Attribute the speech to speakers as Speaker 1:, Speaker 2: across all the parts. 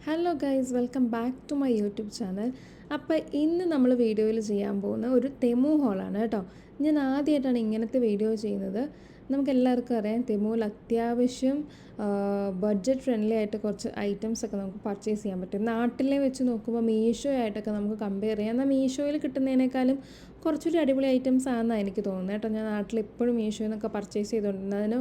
Speaker 1: Hello guys, welcome back to my YouTube channel. അപ്പോൾ ഇന്ന് നമ്മൾ വീഡിയോയിൽ ചെയ്യാൻ പോകുന്ന ഒരു തെമു ഹോളാണ് കേട്ടോ. ഞാൻ ആദ്യമായിട്ടാണ് ഇങ്ങനത്തെ വീഡിയോ ചെയ്യുന്നത്. നമുക്കെല്ലാവർക്കും അറിയാം തെമുവിൽ അത്യാവശ്യം ബഡ്ജറ്റ് ഫ്രണ്ട്ലി ആയിട്ട് കുറച്ച് ഐറ്റംസൊക്കെ നമുക്ക് പർച്ചേസ് ചെയ്യാൻ പറ്റും. നാട്ടിലെ വെച്ച് നോക്കുമ്പോൾ മീഷോ ആയിട്ടൊക്കെ നമുക്ക് കമ്പയർ ചെയ്യാം. എന്നാൽ മീഷോയിൽ കിട്ടുന്നതിനേക്കാളും കുറച്ചൊരു അടിപൊളി ഐറ്റംസ് ആണെന്നാണ് എനിക്ക് തോന്നുന്നത് കേട്ടോ. ഞാൻ നാട്ടിൽ എപ്പോഴും മീഷോയിൽ നിന്നൊക്കെ പർച്ചേസ് ചെയ്തുകൊണ്ടിരുന്നത്. അതിന്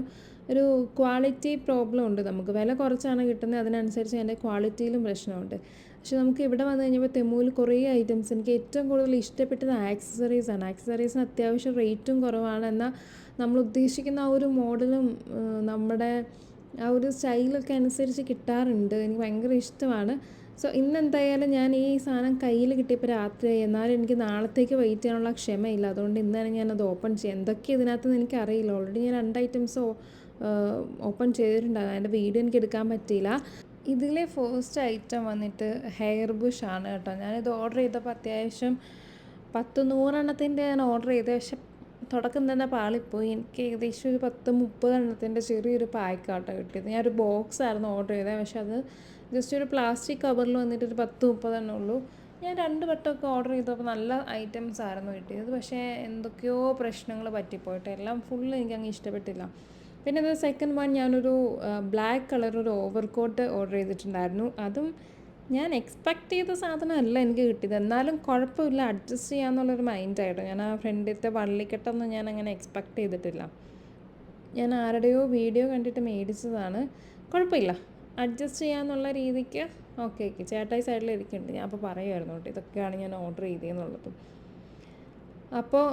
Speaker 1: ഒരു ക്വാളിറ്റി പ്രോബ്ലം ഉണ്ട്. നമുക്ക് വില കുറച്ചാണ് കിട്ടുന്നത്, അതിനനുസരിച്ച് അതിൻ്റെ ക്വാളിറ്റിയിലും പ്രശ്നമുണ്ട്. പക്ഷെ നമുക്ക് ഇവിടെ വന്നു കഴിഞ്ഞപ്പോൾ തെമുവിൽ കുറേ ഐറ്റംസ്, എനിക്ക് ഏറ്റവും കൂടുതൽ ഇഷ്ടപ്പെട്ടത് ആക്സസറീസാണ്. ആക്സസറീസിന് അത്യാവശ്യം റേറ്റും കുറവാണ്. എന്നാൽ നമ്മൾ ഉദ്ദേശിക്കുന്ന ആ ഒരു മോഡലും നമ്മുടെ ആ ഒരു സ്റ്റൈലൊക്കെ അനുസരിച്ച് കിട്ടാറുണ്ട്. എനിക്ക് ഭയങ്കര ഇഷ്ടമാണ്. സോ ഇന്നെന്തായാലും ഞാൻ ഈ സാധനം കയ്യിൽ കിട്ടിയപ്പോൾ രാത്രിയായി. എന്നാലും എനിക്ക് നാളത്തേക്ക് വെയിറ്റ് ചെയ്യാനുള്ള ക്ഷമയില്ല. അതുകൊണ്ട് ഇന്ന് തന്നെ ഞാനത് ഓപ്പൺ ചെയ്യാം. എന്തൊക്കെ ഇതിനകത്ത് എനിക്ക് അറിയില്ല. ഓൾറെഡി ഞാൻ 2 ഐറ്റംസ് ഓപ്പൺ ചെയ്തിട്ടുണ്ടാകും. അതിൻ്റെ വീഡിയോ എനിക്ക് എടുക്കാൻ പറ്റിയില്ല. ഇതിലെ ഫസ്റ്റ് ഐറ്റം വന്നിട്ട് ഹെയർ ബുഷ് ആണ് കേട്ടോ. ഞാനിത് ഓർഡർ ചെയ്തപ്പോൾ അത്യാവശ്യം 100-100 ഞാൻ ഓർഡർ ചെയ്തത്. പക്ഷെ തുടക്കം തന്നെ പാളിപ്പോയി. എനിക്ക് ഏകദേശം ഒരു 30-30 ചെറിയൊരു പാക്കാട്ടോ കിട്ടിയത്. ഞാനൊരു ബോക്സ് ആയിരുന്നു ഓർഡർ ചെയ്തത്. പക്ഷെ അത് ജസ്റ്റ് ഒരു പ്ലാസ്റ്റിക് കവറിൽ വന്നിട്ട് ഒരു 10-30 ഉള്ളൂ. ഞാൻ 2 വട്ടമൊക്കെ ഓർഡർ ചെയ്തപ്പോൾ നല്ല ഐറ്റംസ് ആയിരുന്നു കിട്ടിയത്. പക്ഷേ എന്തൊക്കെയോ പ്രശ്നങ്ങൾ പറ്റിപ്പോയിട്ട് എല്ലാം ഫുള്ള് എനിക്കങ്ങ് ഇഷ്ടപ്പെട്ടില്ല. പിന്നെ ഇത് സെക്കൻഡ് വൺ, ഞാനൊരു ബ്ലാക്ക് കളർ ഒരു ഓവർകോട്ട് ഓർഡർ ചെയ്തിട്ടുണ്ടായിരുന്നു. അതും ഞാൻ എക്സ്പെക്റ്റ് ചെയ്ത സാധനമല്ല എനിക്ക് കിട്ടിയത്. എന്നാലും കുഴപ്പമില്ല, അഡ്ജസ്റ്റ് ചെയ്യാമെന്നുള്ളൊരു മൈൻഡായിട്ടോ. ഞാൻ ആ ഫ്രണ്ടിലത്തെ വള്ളിക്കെട്ടൊന്നും ഞാൻ അങ്ങനെ എക്സ്പെക്റ്റ് ചെയ്തിട്ടില്ല. ഞാൻ ആരുടെയോ വീഡിയോ കണ്ടിട്ട് മേടിച്ചതാണ്. കുഴപ്പമില്ല, അഡ്ജസ്റ്റ് ചെയ്യാമെന്നുള്ള രീതിക്ക് ഓക്കെ. ചേട്ടായി സൈഡിൽ ഇരിക്കുന്നുണ്ട്. ഞാൻ അപ്പോൾ പറയുമായിരുന്നു കേട്ടോ ഇതൊക്കെയാണ് ഞാൻ ഓർഡർ ചെയ്തതെന്നുള്ളത്. അപ്പോൾ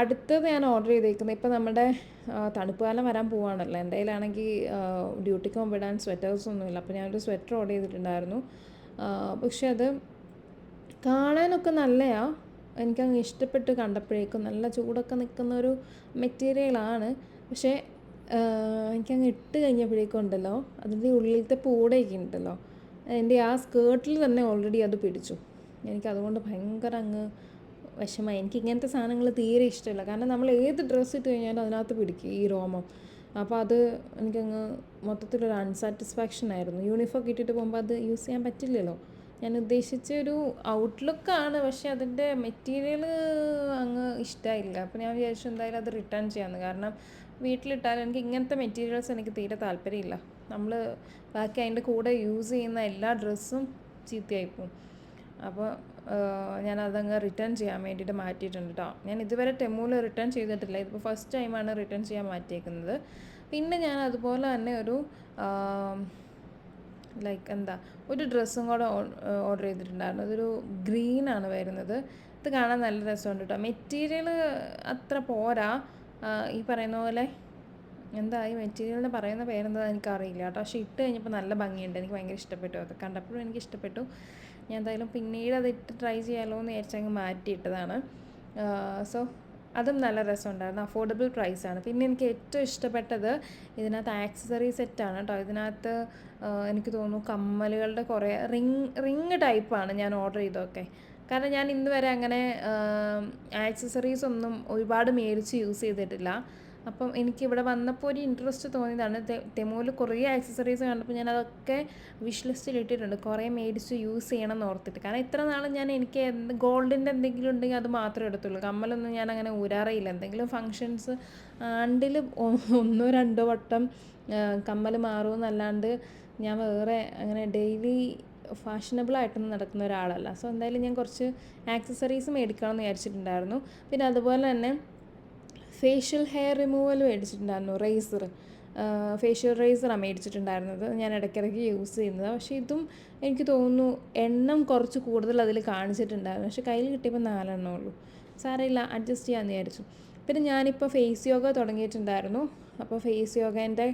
Speaker 1: അടുത്തത് ഞാൻ ഓർഡർ ചെയ്തേക്കുന്നത്, ഇപ്പോൾ നമ്മുടെ തണുപ്പ് കാലം വരാൻ പോവുകയാണല്ലോ. എൻ്റെ കയ്യിലാണെങ്കിൽ ഡ്യൂട്ടിക്ക് പോകുമ്പോൾ ഇടാൻ സ്വെറ്റേഴ്സൊന്നുമില്ല. അപ്പോൾ ഞാനൊരു സ്വെറ്റർ ഓർഡർ ചെയ്തിട്ടുണ്ടായിരുന്നു. പക്ഷെ അത് കാണാനൊക്കെ നല്ലതാണ്. എനിക്കങ്ങ് ഇഷ്ടപ്പെട്ട് കണ്ടപ്പോഴേക്കും. നല്ല ചൂടൊക്കെ നിൽക്കുന്ന ഒരു മെറ്റീരിയലാണ്. പക്ഷേ എനിക്കങ്ങ് ഇട്ട് കഴിഞ്ഞപ്പോഴേക്കും ഉണ്ടല്ലോ, അതിൻ്റെ ഉള്ളിലത്തെ പൂടയൊക്കെ ഉണ്ടല്ലോ, എൻ്റെ ആ സ്കേർട്ടിൽ തന്നെ ഓൾറെഡി അത് പിടിച്ചു. എനിക്കതുകൊണ്ട് ഭയങ്കര അങ്ങ് വിഷമമായി. എനിക്ക് ഇങ്ങനത്തെ സാധനങ്ങൾ തീരെ ഇഷ്ടമില്ല. കാരണം നമ്മൾ ഏത് ഡ്രസ്സ് ഇട്ട് കഴിഞ്ഞാലും അതിനകത്ത് പിടിക്കും ഈ രോമം. അപ്പോൾ അത് എനിക്കങ്ങ് മൊത്തത്തിലൊരു അൺസാറ്റിസ്ഫാക്ഷൻ ആയിരുന്നു. യൂണിഫോം ഇട്ടിട്ട് പോകുമ്പോൾ അത് യൂസ് ചെയ്യാൻ പറ്റില്ലല്ലോ. ഞാൻ ഉദ്ദേശിച്ച ഒരു ഔട്ട്ലുക്കാണ്, പക്ഷേ അതിൻ്റെ മെറ്റീരിയൽ അങ്ങ് ഇഷ്ടമായില്ല. അപ്പോൾ ഞാൻ വിചാരിച്ചു എന്തായാലും അത് റിട്ടേൺ ചെയ്യാമെന്ന്. കാരണം വീട്ടിലിട്ടാലും എനിക്ക് ഇങ്ങനത്തെ മെറ്റീരിയൽസ് എനിക്ക് തീരെ താല്പര്യമില്ല. നമ്മൾ ബാക്കി അതിൻ്റെ കൂടെ യൂസ് ചെയ്യുന്ന എല്ലാ ഡ്രസ്സും ചീത്തയായിപ്പോവും. അപ്പോൾ ഞാനതങ്ങ് റിട്ടേൺ ചെയ്യാൻ വേണ്ടിയിട്ട് മാറ്റിയിട്ടുണ്ട് കേട്ടോ. ഞാൻ ഇതുവരെ ടെമുവിൽ റിട്ടേൺ ചെയ്തിട്ടില്ല. ഇതിപ്പോൾ ഫസ്റ്റ് ടൈമാണ് റിട്ടേൺ ചെയ്യാൻ മാറ്റിയേക്കുന്നത്. പിന്നെ ഞാൻ അതുപോലെ തന്നെ ഒരു ഒരു ഡ്രസ്സും കൂടെ ഓർഡർ ചെയ്തിട്ടുണ്ടായിരുന്നു. അതൊരു ഗ്രീനാണ് വരുന്നത്. ഇത് കാണാൻ നല്ല രസമുണ്ട് കേട്ടോ. മെറ്റീരിയൽ അത്ര പോരാ. ഈ പറയുന്ന പോലെ ഈ മെറ്റീരിയലിന് പറയുന്ന പേരെന്താ എനിക്കറിയില്ല കേട്ടോ. പക്ഷേ ഇട്ട് കഴിഞ്ഞപ്പോൾ നല്ല ഭംഗിയുണ്ട്. എനിക്ക് ഭയങ്കര ഇഷ്ടപ്പെട്ടു. അത് കണ്ടപ്പോഴും എനിക്ക് ഇഷ്ടപ്പെട്ടു. ഞാൻ എന്തായാലും പിന്നീട് അതിട്ട് ട്രൈ ചെയ്യാമല്ലോ എന്ന് വിചാരിച്ചങ്ങ് മാറ്റിയിട്ടതാണ്. സോ അതും നല്ല രസമുണ്ടായിരുന്നു. അഫോർഡബിൾ പ്രൈസാണ്. പിന്നെ എനിക്ക് ഏറ്റവും ഇഷ്ടപ്പെട്ടത് ഇതിനകത്ത് ആക്സസറി സെറ്റാണ് കേട്ടോ. ഇതിനകത്ത് എനിക്ക് തോന്നുന്നു കമ്മലുകളുടെ കുറേ റിങ് ടൈപ്പാണ് ഞാൻ ഓർഡർ ചെയ്തതൊക്കെ. കാരണം ഞാൻ ഇന്ന് വരെ അങ്ങനെ ആക്സസറീസ് ഒന്നും ഒരുപാട് മേടിച്ച് യൂസ് ചെയ്തിട്ടില്ല. അപ്പം എനിക്കിവിടെ വന്നപ്പോൾ ഒരു ഇൻട്രസ്റ്റ് തോന്നിയതാണ്. തെമുവിൽ കുറേ ആക്സസറീസ് കണ്ടപ്പോൾ ഞാൻ അതൊക്കെ വിഷ് ലിസ്റ്റിൽ ഇട്ടിട്ടുണ്ട്. കുറേ മേടിച്ച് യൂസ് ചെയ്യണം എന്ന് ഓർത്തിട്ട്. കാരണം ഇത്ര നാളും ഞാൻ എനിക്ക് ഗോൾഡിൻ്റെ എന്തെങ്കിലും ഉണ്ടെങ്കിൽ അത് മാത്രമേ എടുത്തുള്ളൂ. കമ്മലൊന്നും ഞാൻ അങ്ങനെ ഊരാറേയില്ല. എന്തെങ്കിലും ഫങ്ഷൻസ് ആണ്ടിൽ 1-2 വട്ടം കമ്മൽ മാറുമെന്നല്ലാണ്ട് ഞാൻ വേറെ അങ്ങനെ ഡെയിലി ഫാഷനബിളായിട്ടൊന്നും നടക്കുന്ന ഒരാളല്ല. സോ എന്തായാലും ഞാൻ കുറച്ച് ആക്സസറീസ് മേടിക്കണം എന്ന് വിചാരിച്ചിട്ടുണ്ടായിരുന്നു. പിന്നെ അതുപോലെ തന്നെ ഫേഷ്യൽ ഹെയർ റിമൂവൽ മേടിച്ചിട്ടുണ്ടായിരുന്നു. ഫേഷ്യൽ റേസറാണ് മേടിച്ചിട്ടുണ്ടായിരുന്നത്. ഞാൻ ഇടയ്ക്കിടയ്ക്ക് യൂസ് ചെയ്യുന്നത്. പക്ഷേ ഇതും എനിക്ക് തോന്നുന്നു എണ്ണം കുറച്ച് കൂടുതൽ അതിൽ കാണിച്ചിട്ടുണ്ടായിരുന്നു. പക്ഷേ കയ്യിൽ കിട്ടിയപ്പോൾ 4 ഉള്ളൂ. സാരമില്ല, അഡ്ജസ്റ്റ് ചെയ്യാമെന്ന് വിചാരിച്ചു. പിന്നെ ഞാനിപ്പോൾ ഫേസ് യോഗ തുടങ്ങിയിട്ടുണ്ടായിരുന്നു. അപ്പോൾ ഫേസ് യോഗേൻ്റെ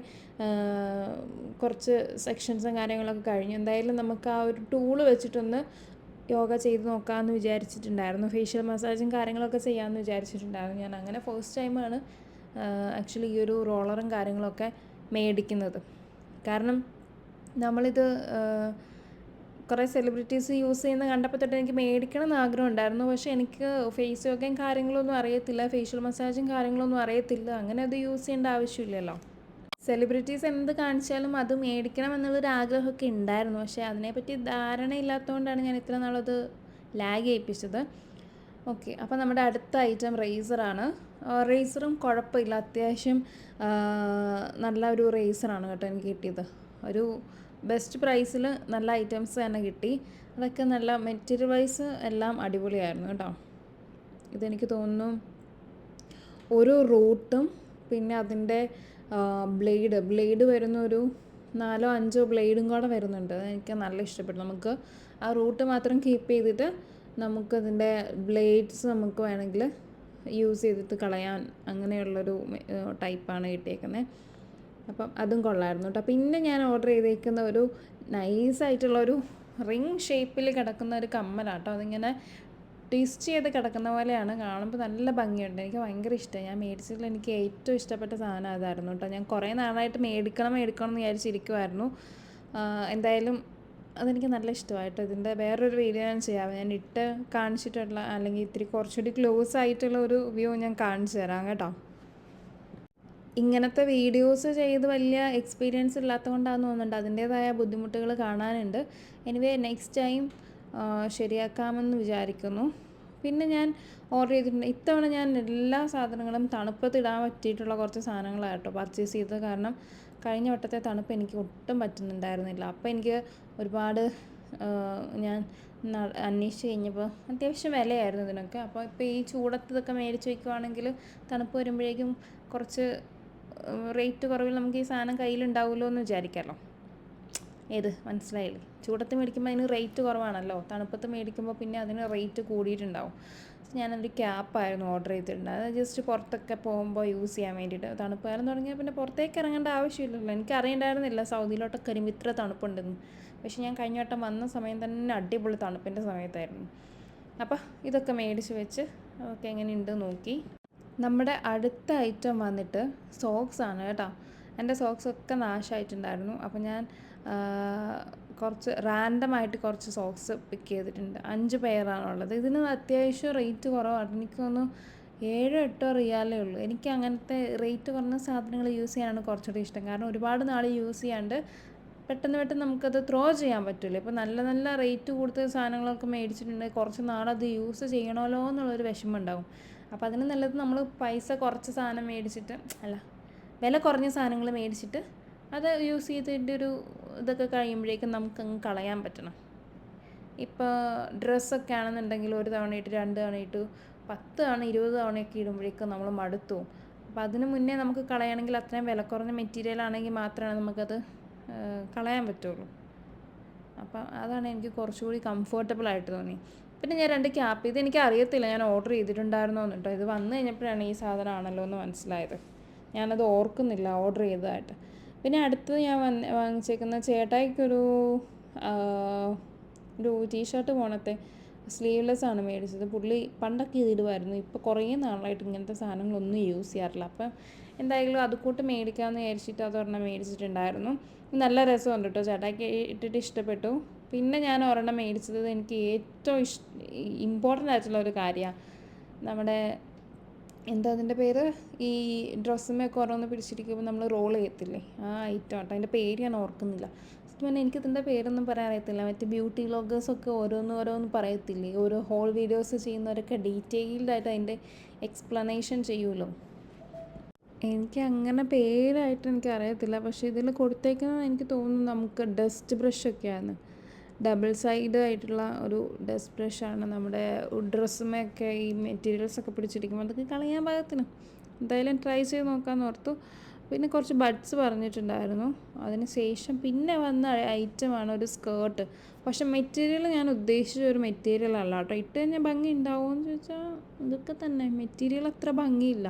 Speaker 1: കുറച്ച് സെക്ഷൻസും കാര്യങ്ങളൊക്കെ കഴിഞ്ഞു. എന്തായാലും നമുക്ക് ആ ഒരു ടൂള് വെച്ചിട്ടൊന്ന് യോഗ ചെയ്ത് നോക്കാമെന്ന് വിചാരിച്ചിട്ടുണ്ടായിരുന്നു. ഫേഷ്യൽ മസാജും കാര്യങ്ങളൊക്കെ ചെയ്യാമെന്ന് വിചാരിച്ചിട്ടുണ്ടായിരുന്നു. ഞാൻ അങ്ങനെ ഫസ്റ്റ് ടൈമാണ് ആക്ച്വലി ഈ ഒരു റോളറും കാര്യങ്ങളൊക്കെ മേടിക്കുന്നത്. കാരണം നമ്മളിത് കുറേ സെലിബ്രിറ്റീസ് യൂസ് ചെയ്യുന്ന കണ്ടപ്പോൾ തൊട്ട് എനിക്ക് മേടിക്കണം എന്ന് ആഗ്രഹം ഉണ്ടായിരുന്നു. പക്ഷേ എനിക്ക് ഫേസ് യോഗയും കാര്യങ്ങളൊന്നും അറിയത്തില്ല, ഫേഷ്യൽ മസാജും കാര്യങ്ങളൊന്നും അറിയത്തില്ല. അങ്ങനെ അത് യൂസ് ചെയ്യേണ്ട ആവശ്യമില്ലല്ലോ. സെലിബ്രിറ്റീസ് എന്ത് കാണിച്ചാലും അത് മേടിക്കണം എന്നുള്ളൊരു ആഗ്രഹമൊക്കെ ഉണ്ടായിരുന്നു. പക്ഷേ അതിനെപ്പറ്റി ധാരണയില്ലാത്തതുകൊണ്ടാണ് ഞാൻ ഇത്ര നാളത് ലാഗ് ചെയ്യിപ്പിച്ചത്. ഓക്കെ, അപ്പോൾ നമ്മുടെ അടുത്ത ഐറ്റം റേസറാണ്. റേസറും കുഴപ്പമില്ല, അത്യാവശ്യം നല്ല ഒരു റേസറാണ് കേട്ടോ എനിക്ക് കിട്ടിയത്. ഒരു ബെസ്റ്റ് പ്രൈസിൽ നല്ല ഐറ്റംസ് തന്നെ കിട്ടി. അതൊക്കെ നല്ല മെറ്റീരിയൽ വൈസ് എല്ലാം അടിപൊളിയായിരുന്നു കേട്ടോ. ഇതെനിക്ക് തോന്നുന്നു ഒരു റൂട്ടും പിന്നെ അതിൻ്റെ ബ്ലേഡ് വരുന്ന ഒരു 4-5 ബ്ലേഡും കൂടെ വരുന്നുണ്ട്. അതെനിക്ക് നല്ല ഇഷ്ടപ്പെട്ടു. നമുക്ക് ആ റൂട്ട് മാത്രം കീപ്പ് ചെയ്തിട്ട് നമുക്കതിൻ്റെ ബ്ലേഡ്സ് നമുക്ക് വേണമെങ്കിൽ യൂസ് ചെയ്തിട്ട് കളയാൻ അങ്ങനെയുള്ളൊരു ടൈപ്പാണ് കിട്ടിയേക്കുന്നത്. അപ്പം അതും കൊള്ളായിരുന്നു കേട്ടോ. പിന്നെ ഞാൻ ഓർഡർ ചെയ്തേക്കുന്ന ഒരു നൈസായിട്ടുള്ളൊരു റിങ് ഷേപ്പിൽ കിടക്കുന്ന ഒരു കമ്മലാട്ടോ. അതിങ്ങനെ ട്വിസ്റ്റ് ചെയ്ത് കിടക്കുന്ന പോലെയാണ്, കാണുമ്പോൾ നല്ല ഭംഗിയുണ്ട്. എനിക്ക് ഭയങ്കര ഇഷ്ടമായി. ഞാൻ മേടിച്ചതിൽ എനിക്ക് ഏറ്റവും ഇഷ്ടപ്പെട്ട സാധനം അതായിരുന്നു കേട്ടോ. ഞാൻ കുറേ നാളായിട്ട് മേടിക്കണം എന്ന് വിചാരിച്ചിരിക്കുമായിരുന്നു. എന്തായാലും അതെനിക്ക് നല്ല ഇഷ്ടമായിട്ടോ. ഇതിൻ്റെ വേറൊരു വീഡിയോ ഞാൻ ചെയ്യാം. ഞാൻ ഇട്ട് കാണിച്ചിട്ടുള്ള, അല്ലെങ്കിൽ ഇത്തിരി കുറച്ചുകൂടി ക്ലോസ് ആയിട്ടുള്ള ഒരു വ്യൂ ഞാൻ കാണിച്ചു തരാം കേട്ടോ. ഇങ്ങനത്തെ വീഡിയോസ് ചെയ്ത് വലിയ എക്സ്പീരിയൻസ് ഇല്ലാത്തതുകൊണ്ടാണെന്ന് തോന്നുന്നുണ്ട്, അതിൻ്റേതായ ബുദ്ധിമുട്ടുകൾ കാണാനുണ്ട്. എനിവേ നെക്സ്റ്റ് ടൈം ശരിയാക്കാമെന്ന് വിചാരിക്കുന്നു. പിന്നെ ഞാൻ ഓർഡർ ചെയ്തിട്ടുണ്ട്. ഇത്തവണ ഞാൻ എല്ലാ സാധനങ്ങളും തണുപ്പത്തിടാൻ പറ്റിയിട്ടുള്ള കുറച്ച് സാധനങ്ങളായിട്ടോ പർച്ചേസ് ചെയ്തത്. കാരണം കഴിഞ്ഞ വട്ടത്തെ തണുപ്പ് എനിക്ക് ഒട്ടും പറ്റുന്നുണ്ടായിരുന്നില്ല. അപ്പോൾ എനിക്ക് ഒരുപാട് ഞാൻ അന്വേഷിച്ച് കഴിഞ്ഞപ്പോൾ അത്യാവശ്യം വിലയായിരുന്നു ഇതിനൊക്കെ. അപ്പോൾ ഇപ്പോൾ ഈ ചൂടത്ത് ഇതൊക്കെ മേടിച്ച് വയ്ക്കുവാണെങ്കിൽ തണുപ്പ് വരുമ്പോഴേക്കും കുറച്ച് റേറ്റ് കുറവിൽ നമുക്ക് ഈ സാധനം കയ്യിലുണ്ടാവുമല്ലോ എന്ന് വിചാരിക്കാമല്ലോ. മനസ്സിലായില്ലേ? ചൂടത്ത് മേടിക്കുമ്പോൾ അതിന് റേറ്റ് കുറവാണല്ലോ, തണുപ്പത്ത് മേടിക്കുമ്പോൾ പിന്നെ അതിന് റേറ്റ് കൂടിയിട്ടുണ്ടാവും. ഞാനൊരു ക്യാപ്പായിരുന്നു ഓർഡർ ചെയ്തിട്ടുണ്ട്. അത് ജസ്റ്റ് പുറത്തൊക്കെ പോകുമ്പോൾ യൂസ് ചെയ്യാൻ വേണ്ടിയിട്ട്. തണുപ്പ് കാലം തുടങ്ങിയാൽ പിന്നെ പുറത്തേക്ക് ഇറങ്ങേണ്ട ആവശ്യമില്ലല്ലോ. എനിക്ക് അറിയണ്ടായിരുന്നില്ല സൗദിയിലോട്ടൊക്കെ വരുമ്പോൾ ഇത്ര തണുപ്പുണ്ടെന്ന്. പക്ഷേ ഞാൻ കഴിഞ്ഞ വട്ടം വന്ന സമയം തന്നെ അടിപൊളി തണുപ്പിൻ്റെ സമയത്തായിരുന്നു. അപ്പോൾ ഇതൊക്കെ മേടിച്ച് വെച്ച് അതൊക്കെ എങ്ങനെയുണ്ട് നോക്കി. നമ്മുടെ അടുത്ത ഐറ്റം വന്നിട്ട് സോക്സാണ് കേട്ടോ. എൻ്റെ സോക്സൊക്കെ നാശമായിട്ടുണ്ടായിരുന്നു. അപ്പോൾ ഞാൻ കുറച്ച് റാൻഡമായിട്ട് കുറച്ച് സോക്സ് പിക്ക് ചെയ്തിട്ടുണ്ട്. 5 പെയറാണുള്ളത്. ഇതിന് അത്യാവശ്യം റേറ്റ് കുറവാണ്. എനിക്ക് തോന്നുന്നു 7-8 റിയാലേ ഉള്ളൂ. എനിക്ക് അങ്ങനത്തെ റേറ്റ് കുറഞ്ഞ സാധനങ്ങൾ യൂസ് ചെയ്യാനാണ് കുറച്ചുകൂടി ഇഷ്ടം. കാരണം ഒരുപാട് നാൾ യൂസ് ചെയ്യാണ്ട് പെട്ടെന്ന് നമുക്കത് ത്രോ ചെയ്യാൻ പറ്റില്ല. ഇപ്പോൾ നല്ല റേറ്റ് കൂടുതൽ സാധനങ്ങളൊക്കെ മേടിച്ചിട്ടുണ്ടെങ്കിൽ കുറച്ച് നാളത് യൂസ് ചെയ്യണമല്ലോ എന്നുള്ളൊരു വിഷമം ഉണ്ടാവും. അപ്പോൾ അതിന് നല്ലത് നമ്മൾ പൈസ കുറച്ച് സാധനം മേടിച്ചിട്ട്, വില കുറഞ്ഞ സാധനങ്ങൾ മേടിച്ചിട്ട് അത് യൂസ് ചെയ്തിട്ട് ഒരു ഇതൊക്കെ കഴിയുമ്പോഴേക്കും നമുക്കങ്ങ് കളയാൻ പറ്റണം. ഇപ്പോൾ ഡ്രസ്സൊക്കെ ആണെന്നുണ്ടെങ്കിൽ 1 തവണ ഇട്ട് 2 തവണ ഇട്ട് 10 തവണ 20 തവണയൊക്കെ ഇടുമ്പോഴേക്കും നമ്മൾ മടുത്തു. അപ്പോൾ അതിന് മുന്നേ നമുക്ക് കളയണമെങ്കിൽ അത്രയും വില കുറഞ്ഞ മെറ്റീരിയൽ ആണെങ്കിൽ മാത്രമേ നമുക്കത് കളയാൻ പറ്റുള്ളൂ. അപ്പം അതാണ് എനിക്ക് കുറച്ചുകൂടി കംഫർട്ടബിളായിട്ട് തോന്നി. പിന്നെ ഞാൻ 2 ക്യാപ്പ്, ഇതെനിക്ക് അറിയത്തില്ല ഞാൻ ഓർഡർ ചെയ്തിട്ടുണ്ടായിരുന്നോ കേട്ടോ. ഇത് വന്നു കഴിഞ്ഞപ്പോഴാണ് ഈ സാധനമാണല്ലോ എന്ന് മനസ്സിലായത്. ഞാനത് ഓർക്കുന്നില്ല ഓർഡർ ചെയ്തതായിട്ട്. പിന്നെ അടുത്തത് ഞാൻ വാങ്ങിച്ചേക്കുന്ന ചേട്ടായിക്കൊരു ടീഷർട്ട് പോണത്തെ സ്ലീവ്ലെസ് ആണ് മേടിച്ചത്. പുള്ളി പണ്ടൊക്കെ ഇതിടുമായിരുന്നു. ഇപ്പോൾ കുറേ നാളായിട്ട് ഇങ്ങനത്തെ സാധനങ്ങളൊന്നും യൂസ് ചെയ്യാറില്ല. അപ്പം എന്തായാലും അതുകൂട്ട് മേടിക്കാമെന്ന് വിചാരിച്ചിട്ട് അതൊരെണ്ണം മേടിച്ചിട്ടുണ്ടായിരുന്നു. നല്ല രസമുണ്ട് കേട്ടോ, ചേട്ടായിക്ക് ഇട്ടിട്ട് ഇഷ്ടപ്പെട്ടു. പിന്നെ ഞാൻ ഒരെണ്ണം മേടിച്ചത് എനിക്ക് ഏറ്റവും ഇമ്പോർട്ടൻ്റ് ആയിട്ടുള്ള ഒരു കാര്യമാണ്. നമ്മുടെ എന്താ അതിൻ്റെ പേര്, ഈ ഡ്രസ്സുമൊക്കെ ഓരോന്ന് പിടിച്ചിരിക്കുമ്പോൾ നമ്മൾ റോൾ ചെയ്യത്തില്ലേ, ആ ഐറ്റം കേട്ടോ. അതിൻ്റെ പേര് ഞാൻ ഓർക്കുന്നില്ല. സത്യം എനിക്കിതിൻ്റെ പേരൊന്നും പറയാൻ അറിയത്തില്ല. മറ്റേ ബ്യൂട്ടി വ്ളോഗേഴ്സൊക്കെ ഓരോന്ന് പറയത്തില്ലേ, ഓരോ ഹോൾ വീഡിയോസ് ചെയ്യുന്നവരൊക്കെ ഡീറ്റെയിൽഡായിട്ട് അതിൻ്റെ എക്സ്പ്ലനേഷൻ ചെയ്യുമല്ലോ. എനിക്ക് അങ്ങനെ പേരായിട്ട് എനിക്ക് അറിയത്തില്ല. പക്ഷേ ഇതിൽ കൊടുത്തേക്കുന്നത് എനിക്ക് തോന്നുന്നു നമുക്ക് ഡസ്റ്റ് ബ്രഷൊക്കെയാണ്. ഡബിൾ സൈഡ് ആയിട്ടുള്ള ഒരു ഡസ്റ്റ് ബ്രഷാണ്. നമ്മുടെ ഡ്രസ്സുമൊക്കെ ഈ മെറ്റീരിയൽസൊക്കെ പിടിച്ചിരിക്കുമ്പോൾ അതൊക്കെ കളയാൻ പാകത്തിന്. എന്തായാലും ട്രൈ ചെയ്ത് നോക്കാമെന്ന് ഓർത്തു. പിന്നെ കുറച്ച് ബഡ്സ് പറഞ്ഞിട്ടുണ്ടായിരുന്നു. അതിന് ശേഷം പിന്നെ വന്ന ഐറ്റമാണ് ഒരു സ്കേർട്ട്. പക്ഷെ മെറ്റീരിയൽ ഞാൻ ഉദ്ദേശിച്ച ഒരു മെറ്റീരിയൽ അല്ല കേട്ടോ. ഇട്ട് കഴിഞ്ഞാൽ ഭംഗി ഉണ്ടാവുമെന്ന് ചോദിച്ചാൽ ഇതൊക്കെ തന്നെ, മെറ്റീരിയൽ അത്ര ഭംഗിയില്ല.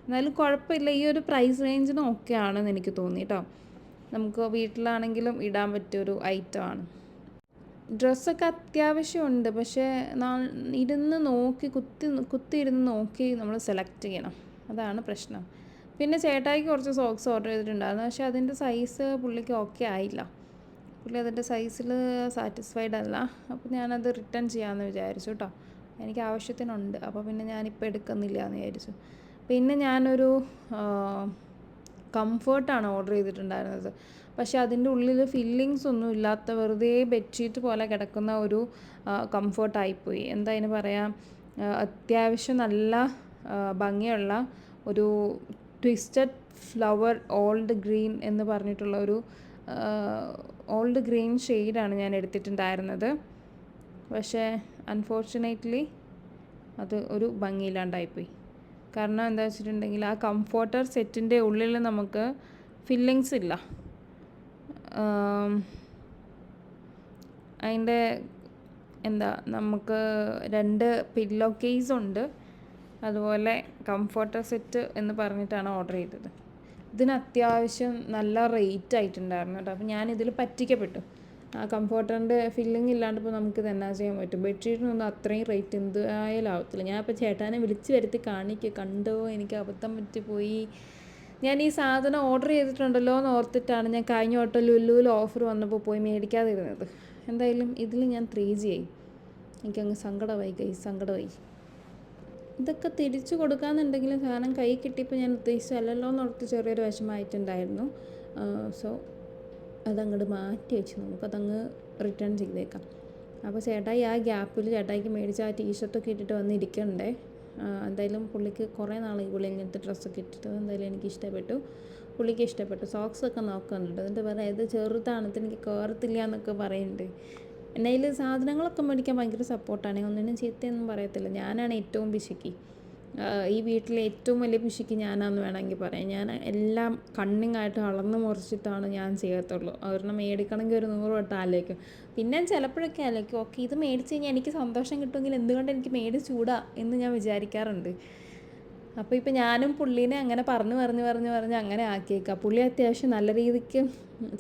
Speaker 1: എന്നാലും കുഴപ്പമില്ല, ഈ ഒരു പ്രൈസ് റേഞ്ചിന് ഓക്കെ ആണെന്ന് എനിക്ക് തോന്നി കേട്ടോ. നമുക്ക് വീട്ടിലാണെങ്കിലും ഇടാൻ പറ്റിയൊരു ഐറ്റമാണ്. ഡ്രസ്സൊക്കെ അത്യാവശ്യമുണ്ട്, പക്ഷേ ഇരുന്ന് നോക്കി കുത്തി ഇരുന്ന് നോക്കി നമ്മൾ സെലക്ട് ചെയ്യണം, അതാണ് പ്രശ്നം. പിന്നെ ചേട്ടായിക്ക് കുറച്ച് സോക്സ് ഓർഡർ ചെയ്തിട്ടുണ്ടായിരുന്നു. പക്ഷേ അതിൻ്റെ സൈസ് പുള്ളിക്ക് ഓക്കെ ആയില്ല. പുള്ളി അതിൻ്റെ സൈസിൽ സാറ്റിസ്ഫൈഡ് അല്ല. അപ്പോൾ ഞാനത് റിട്ടേൺ ചെയ്യാമെന്ന് വിചാരിച്ചു കേട്ടോ. എനിക്ക് ആവശ്യത്തിനുണ്ട്, അപ്പോൾ പിന്നെ ഞാനിപ്പോൾ എടുക്കുന്നില്ല എന്ന് വിചാരിച്ചു. പിന്നെ ഞാനൊരു കംഫർട്ടാണ് ഓർഡർ ചെയ്തിട്ടുണ്ടായിരുന്നത്. പക്ഷേ അതിൻ്റെ ഉള്ളിൽ ഫില്ലിങ്സ് ഒന്നും ഇല്ലാത്ത വെറുതെ ബെഡ്ഷീറ്റ് പോലെ കിടക്കുന്ന ഒരു കംഫർട്ടായിപ്പോയി. എന്താ അതിന് പറയാം, അത്യാവശ്യം നല്ല ഭംഗിയുള്ള ഒരു ട്വിസ്റ്റഡ് ഫ്ലവർ ഓൾഡ് ഗ്രീൻ എന്ന് പറഞ്ഞിട്ടുള്ള ഒരു ഓൾഡ് ഗ്രീൻ ഷെയ്ഡാണ് ഞാൻ എടുത്തിട്ടുണ്ടായിരുന്നത്. പക്ഷേ അൺഫോർച്ചുനേറ്റ്ലി അത് ഒരു ഭംഗിയില്ലാണ്ടായിപ്പോയി. കാരണം എന്താ വെച്ചിട്ടുണ്ടെങ്കിൽ ആ കംഫോർട്ടർ സെറ്റിൻ്റെ ഉള്ളിൽ നമുക്ക് ഫില്ലിങ്സ് ഇല്ല. അതിൻ്റെ എന്താ, നമുക്ക് 2 പില്ലോ കേസ് ഉണ്ട്, അതുപോലെ കംഫോർട്ടർ സെറ്റ് എന്ന് പറഞ്ഞിട്ടാണ് ഓർഡർ ചെയ്തത്. ഇതിന് അത്യാവശ്യം നല്ല റേറ്റ് ആയിട്ടുണ്ടായിരുന്നു കേട്ടോ. അപ്പോൾ ഞാനിതിൽ പറ്റിക്കപ്പെട്ടു. ആ കംഫോർട്ടറിൻ്റെ ഫില്ലിങ് ഇല്ലാണ്ട് ഇപ്പോൾ നമുക്ക് തന്നെ ചെയ്യാൻ പറ്റും. ബെഡ്ഷീറ്റിനൊന്നും അത്രയും റേറ്റ് എന്തായാലും ആവത്തില്ല. ഞാൻ ഇപ്പോൾ ചേട്ടാനെ വിളിച്ച് വരുത്തി കണ്ടോ എനിക്ക് അബദ്ധം പറ്റിപ്പോയി, ഞാൻ ഈ സാധനം ഓർഡർ ചെയ്തിട്ടുണ്ടല്ലോ എന്ന് ഓർത്തിട്ടാണ് ഞാൻ കഴിഞ്ഞ വട്ടം ലുലുവിൽ ഓഫർ വന്നപ്പോൾ പോയി മേടിക്കാതിരുന്നത്. എന്തായാലും ഇതിൽ ഞാൻ 3G ആയി. എനിക്കങ്ങ് സങ്കടമായി. ഇതൊക്കെ തിരിച്ചു കൊടുക്കാമെന്നുണ്ടെങ്കിലും സാധനം കൈ കിട്ടിയപ്പോൾ ഞാൻ ഉദ്ദേശിച്ചല്ലോ എന്നോർത്ത് ചെറിയൊരു വിഷമമായിട്ടുണ്ടായിരുന്നു. സോ അതങ്ങോട്ട് മാറ്റി വെച്ച് നമുക്കതങ്ങ് റിട്ടേൺ ചെയ്തേക്കാം. അപ്പോൾ ചേട്ടായി ആ ഗ്യാപ്പിൽ ചേട്ടായിക്ക് മേടിച്ച ആ ടീഷർട്ടൊക്കെ ഇട്ടിട്ട് വന്നിരിക്കണ്ടേ. എന്തായാലും പുള്ളിക്ക് കുറേ നാളായി പുള്ളി ഇങ്ങനത്തെ ഡ്രസ്സൊക്കെ ഇട്ടിട്ട്. എന്തായാലും എനിക്ക് ഇഷ്ടപ്പെട്ടു, പുള്ളിക്ക് ഇഷ്ടപ്പെട്ടു. സോക്സൊക്കെ നോക്കുന്നുണ്ട്. എന്നിട്ട് പറയാം ഇത് ചെറുതാണ്, എനിക്ക് കയറത്തില്ല എന്നൊക്കെ പറയുന്നുണ്ട്. എൻ്റെ കയ്യിൽ സാധനങ്ങളൊക്കെ മേടിക്കാൻ ഭയങ്കര സപ്പോർട്ടാണ്, ഒന്നിനും ചീത്തയൊന്നും പറയത്തില്ല. ഞാനാണ് ഏറ്റവും പിശുക്കി, ഈ വീട്ടിലെ ഏറ്റവും വലിയ പിശുക്കി ഞാനാണെന്ന് വേണമെങ്കിൽ പറയാം. ഞാൻ എല്ലാം കണ്ണിങ്ങായിട്ട് അളന്ന് മുറിച്ചിട്ടാണ് ഞാൻ ചെയ്യത്തുള്ളൂ. ഒരെണ്ണം മേടിക്കണമെങ്കിൽ ഒരു 100 വട്ടം ആലോചിക്കും. പിന്നെ ചിലപ്പോഴൊക്കെ ആലോചിക്കും, ഓക്കെ ഇത് മേടിച്ച് കഴിഞ്ഞാൽ എനിക്ക് സന്തോഷം കിട്ടുമെങ്കിൽ എന്തുകൊണ്ട് എനിക്ക് മേടിച്ചൂടാ എന്ന് ഞാൻ വിചാരിക്കാറുണ്ട്. അപ്പോൾ ഇപ്പോൾ ഞാനും പുള്ളീനെ അങ്ങനെ പറഞ്ഞ് അങ്ങനെ ആക്കിയേക്കാം. പുള്ളി അത്യാവശ്യം നല്ല രീതിക്ക്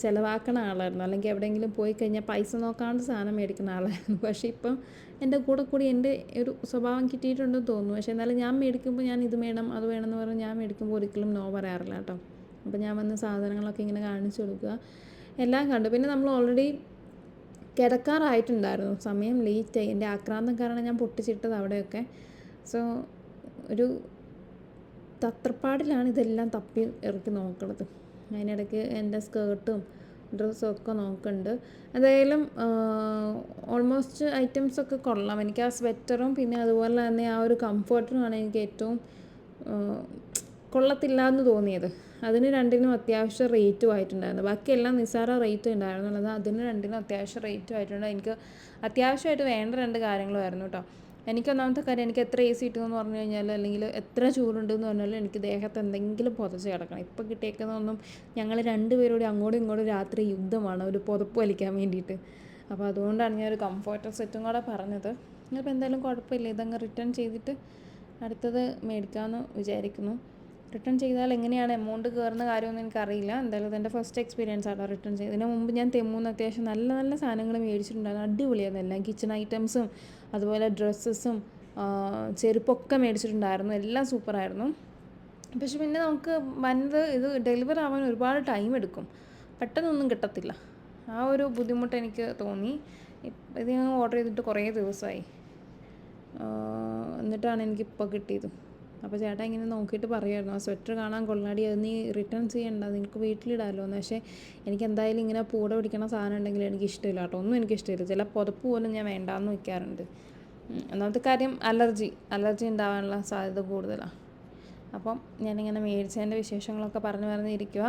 Speaker 1: ചിലവാക്കണ ആളായിരുന്നു, അല്ലെങ്കിൽ എവിടെയെങ്കിലും പോയി കഴിഞ്ഞാൽ പൈസ നോക്കാണ്ട് സാധനം മേടിക്കുന്ന ആളായിരുന്നു. പക്ഷേ ഇപ്പം എൻ്റെ കൂടി എൻ്റെ ഒരു സ്വഭാവം കിട്ടിയിട്ടുണ്ടെന്ന് തോന്നുന്നു. പക്ഷേ എന്നാലും ഞാൻ മേടിക്കുമ്പോൾ ഞാൻ ഇത് വേണം അത് വേണമെന്ന് പറഞ്ഞ് ഞാൻ മേടിക്കുമ്പോൾ ഒരിക്കലും നോ പറയാറില്ല കേട്ടോ. അപ്പോൾ ഞാൻ വന്ന് സാധനങ്ങളൊക്കെ ഇങ്ങനെ കാണിച്ചു കൊടുക്കുക, എല്ലാം കണ്ടു. പിന്നെ നമ്മൾ ഓൾറെഡി കിടക്കാറായിട്ടുണ്ടായിരുന്നു, സമയം ലേറ്റായി. എൻ്റെ ആക്രാന്തം കാരണം ഞാൻ പൊട്ടിച്ചിട്ടത് അവിടെയൊക്കെ. സോ ഒരു തത്രപ്പാടിലാണ് ഇതെല്ലാം തപ്പി ഇറക്കി നോക്കണത്. അതിനിടയ്ക്ക് എൻ്റെ സ്കേർട്ടും ഡ്രസ്സും ഒക്കെ നോക്കുന്നുണ്ട്. എന്തായാലും ഓൾമോസ്റ്റ് ഐറ്റംസൊക്കെ കൊള്ളാം. എനിക്ക് ആ സ്വെറ്ററും പിന്നെ അതുപോലെ തന്നെ ആ ഒരു കംഫർട്ടറുമാണ് എനിക്ക് ഏറ്റവും കൊള്ളത്തില്ല എന്ന് തോന്നിയത്. അതിന് രണ്ടിനും അത്യാവശ്യം റേറ്റും ആയിട്ടുണ്ടായിരുന്നു. ബാക്കിയെല്ലാം നിസ്സാര റേറ്റ് ഉണ്ടായിരുന്നുള്ളത്, അതിന് രണ്ടിനും അത്യാവശ്യം റേറ്റും ആയിട്ടുണ്ട്. എനിക്ക് അത്യാവശ്യമായിട്ട് വേണ്ട 2 കാര്യങ്ങളുമായിരുന്നു കേട്ടോ. എനിക്ക് ഒന്നാമത്തെ കാര്യം, എനിക്ക് എത്ര AC കിട്ടുമെന്ന് പറഞ്ഞു കഴിഞ്ഞാൽ, അല്ലെങ്കിൽ എത്ര ചൂടുണ്ടെന്ന് പറഞ്ഞാലും എനിക്ക് ദേഹത്ത് എന്തെങ്കിലും പുതച്ച് കിടക്കണം. ഇപ്പോൾ കിട്ടിയേക്കുന്നതൊന്നും, ഞങ്ങൾ 2 പേരോട് അങ്ങോട്ടും ഇങ്ങോട്ടും രാത്രി യുദ്ധമാണ് ഒരു പുതപ്പ് വലിക്കാൻ വേണ്ടിയിട്ട്. അപ്പോൾ അതുകൊണ്ടാണ് ഞാനൊരു കംഫർട്ടർ സെറ്റും കൂടെ പറഞ്ഞത്. അപ്പോൾ എന്തായാലും കുഴപ്പമില്ല, ഇതങ്ങ് റിട്ടേൺ ചെയ്തിട്ട് അടുത്തത് മേടിക്കാമെന്ന് വിചാരിക്കുന്നു. റിട്ടേൺ ചെയ്താൽ എങ്ങനെയാണ് എമൗണ്ട് കയറുന്ന കാര്യമൊന്നും എനിക്കറിയില്ല. എന്തായാലും ഇതെൻ്റെ ഫസ്റ്റ് എക്സ്പീരിയൻസ് ആണ് റിട്ടേൺ ചെയ്ത്. ഇതിന് മുമ്പ് ഞാൻ തെമ്മൂന്ന് അത്യാവശ്യം നല്ല നല്ല സാധനങ്ങൾ മേടിച്ചിട്ടുണ്ടായിരുന്നു, അടിപൊളിയായിരുന്നു. എല്ലാം കിച്ചൺ ഐറ്റംസും അതുപോലെ ഡ്രസ്സസും ചെരുപ്പൊക്കെ മേടിച്ചിട്ടുണ്ടായിരുന്നു, എല്ലാം സൂപ്പറായിരുന്നു. പക്ഷെ പിന്നെ നമുക്ക് ഇത് ഡെലിവർ ആവാൻ ഒരുപാട് ടൈം എടുക്കും, പെട്ടെന്നൊന്നും കിട്ടത്തില്ല. ആ ഒരു ബുദ്ധിമുട്ട് എനിക്ക് തോന്നി. ഇത് ഞാൻ ഓർഡർ ചെയ്തിട്ട് കുറേ ദിവസമായി, എന്നിട്ടാണ് എനിക്കിപ്പോൾ കിട്ടിയത്. അപ്പോൾ ചേട്ടാ ഇങ്ങനെ നോക്കിയിട്ട് പറയുമായിരുന്നു, ആ സ്വെറ്റർ കാണാൻ കൊള്ളാടി, അത് നീ റിട്ടേൺ ചെയ്യണ്ട, നിനക്ക് വീട്ടിലിടാമല്ലോ എന്ന്. പക്ഷേ എനിക്ക് എന്തായാലും ഇങ്ങനെ പൂടെ പിടിക്കണ സാധനം ഉണ്ടെങ്കിൽ എനിക്ക് ഇഷ്ടമില്ല കേട്ടോ, ഒന്നും എനിക്ക് ഇഷ്ടമില്ല. ചില പുതപ്പ് പോലും ഞാൻ വേണ്ടാന്ന് വയ്ക്കാറുണ്ട്. ഒന്നാമത്തെ കാര്യം അലർജി ഉണ്ടാവാനുള്ള സാധ്യത കൂടുതലാണ്. അപ്പം ഞാനിങ്ങനെ മേടിച്ചതിൻ്റെ വിശേഷങ്ങളൊക്കെ പറഞ്ഞിരിക്കുക.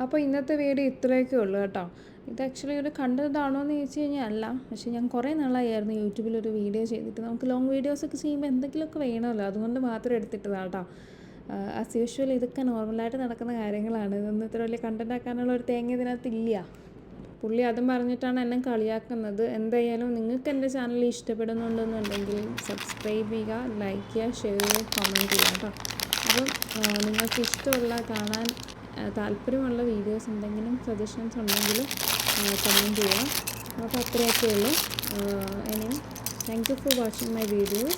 Speaker 1: അപ്പോൾ ഇന്നത്തെ വീഡിയോ ഇത്രയൊക്കെ ഉള്ളൂ കേട്ടോ. ഇത് ആക്ച്വലി ഒരു കണ്ടതാണോ എന്ന് ചോദിച്ചു കഴിഞ്ഞാൽ അല്ല, പക്ഷേ ഞാൻ കുറേ നാളായിരുന്നു യൂട്യൂബിലൊരു വീഡിയോ ചെയ്തിട്ട്. നമുക്ക് ലോങ് വീഡിയോസൊക്കെ ചെയ്യുമ്പോൾ എന്തെങ്കിലുമൊക്കെ വേണമല്ലോ, അതുകൊണ്ട് മാത്രം എടുത്തിട്ടതാണ് കേട്ടോ. ആസ് യൂഷ്വൽ ഇതൊക്കെ നോർമലായിട്ട് നടക്കുന്ന കാര്യങ്ങളാണ്. ഇതൊന്നും ഇത്ര വലിയ കണ്ടൻറ് ആക്കാനുള്ള ഒരു തേങ്ങ ഇതിനകത്തില്ല. പുള്ളി അതും പറഞ്ഞിട്ടാണ് എന്നെ കളിയാക്കുന്നത്. എന്തായാലും നിങ്ങൾക്ക് എൻ്റെ ചാനൽ ഇഷ്ടപ്പെടുന്നുണ്ടെന്നുണ്ടെങ്കിൽ സബ്സ്ക്രൈബ് ചെയ്യുക, ലൈക്ക് ചെയ്യുക, ഷെയർ ചെയ്യുക, കമൻറ്റ് ചെയ്യുക കേട്ടോ. അപ്പം നിങ്ങൾക്ക് ഇഷ്ടമുള്ള കാണാൻ താല്പര്യമുള്ള വീഡിയോസ് എന്തെങ്കിലും സജഷൻസ് ഉണ്ടെങ്കിലും കമൻറ്റ് ചെയ്യുക. അപ്പോൾ അത്രയൊക്കെ ഉള്ളൂ. ഇനി thank you for watching my videos.